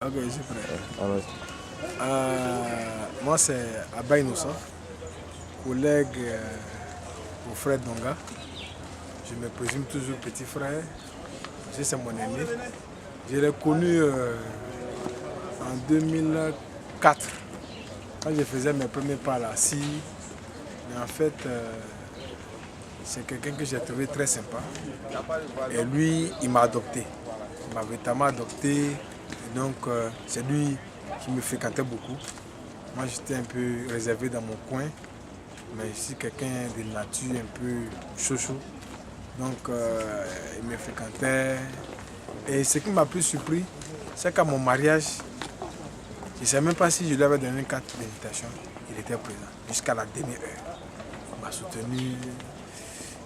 Ok, je suis prêt. Alors, Moi, c'est Abba Innocent, collègue au frère Donga. Je me présume toujours petit frère. C'est mon aîné. Je l'ai connu en 2004, quand je faisais mes premiers pas là. Mais en fait, c'est quelqu'un que j'ai trouvé très sympa. Et lui, il m'a adopté. Il m'a véritablement adopté. Et donc, c'est lui qui me fréquentait beaucoup. Moi, j'étais un peu réservé dans mon coin. Mais je suis quelqu'un de nature un peu chaud. Donc, il me fréquentait. Et ce qui m'a plus surpris, c'est qu'à mon mariage, je ne sais même pas si je lui avais donné une carte d'invitation. Il était présent jusqu'à la dernière heure. Il m'a soutenu,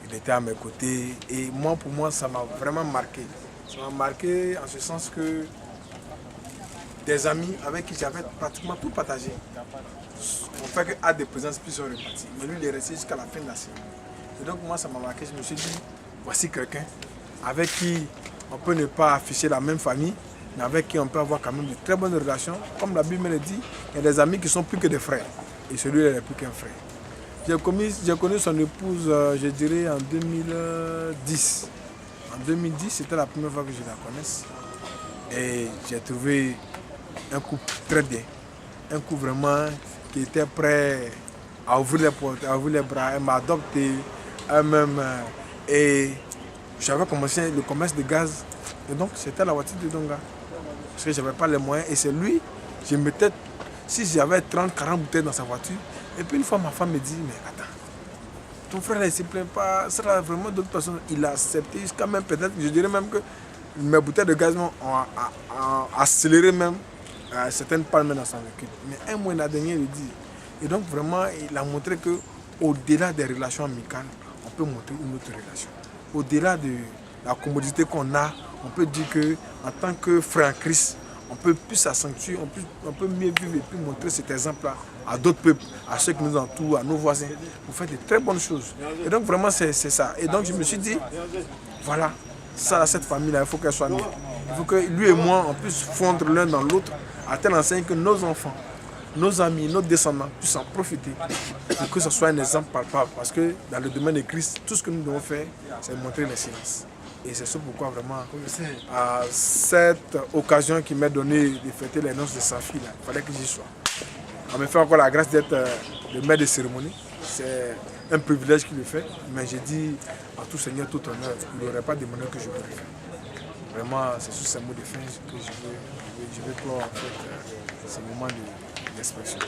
il était à mes côtés. Et moi, pour moi, ça m'a vraiment marqué. Ça m'a marqué en ce sens que des amis avec qui j'avais pratiquement tout partagé ont fait que hâte de présence puis sont repartis. Mais lui, il est resté jusqu'à la fin de la cérémonie. Et donc, moi, ça m'a marqué. Je me suis dit, voici quelqu'un avec qui on peut ne pas afficher la même famille, mais avec qui on peut avoir quand même de très bonnes relations. Comme la Bible me le dit, il y a des amis qui sont plus que des frères. Et celui-là n'est plus qu'un frère. J'ai connu son épouse, je dirais, en 2010. En 2010, c'était la première fois que je la connaisse. Et j'ai trouvé un couple très bien. Un couple vraiment qui était prêt à ouvrir les portes, à ouvrir les bras. Elle m'a adopté elle-même. Et j'avais commencé le commerce de gaz. Et donc, c'était la voiture de Donga. Parce que je n'avais pas les moyens. Et c'est lui, je mettais, si j'avais 30, 40 bouteilles dans sa voiture. Et puis une fois, ma femme me dit, mais attends, ton frère là, il ne se plaint pas. Ça sera vraiment d'autres personnes. Il a accepté jusqu'à même peut-être, je dirais même que mes bouteilles de gaz ont accéléré même certaines palmes dans son véhicule. Mais un mois, il a dernier, il dit. Et donc, vraiment, il a montré qu'au-delà des relations amicales, on peut montrer une autre relation. Au-delà de la commodité qu'on a, on peut dire qu'en tant que frère en Christ, on peut plus s'accentuer, on peut mieux vivre et puis montrer cet exemple-là à d'autres peuples, à ceux qui nous entourent, à nos voisins, pour faire de très bonnes choses. Et donc, vraiment, c'est ça. Et donc, je me suis dit, voilà, ça, cette famille-là, il faut qu'elle soit mieux. Il faut que lui et moi, on puisse fondre l'un dans l'autre, à telle enseigne que nos enfants, nos amis, nos descendants puissent en profiter pour que ce soit un exemple palpable. Parce que dans le domaine de Christ, tout ce que nous devons faire, c'est montrer l'excellence. Et c'est ça pourquoi vraiment, à cette occasion qui m'est donnée de fêter les noces de sa fille, il fallait que j'y sois. On me fait encore la grâce d'être le maître de cérémonie. C'est un privilège qu'il le fait. Mais j'ai dit à tout Seigneur, tout honneur, il n'aurait pas demandé que je peux le faire. Vraiment, c'est sous ces mots de fin que je veux clore en fait, ce moment d'expression.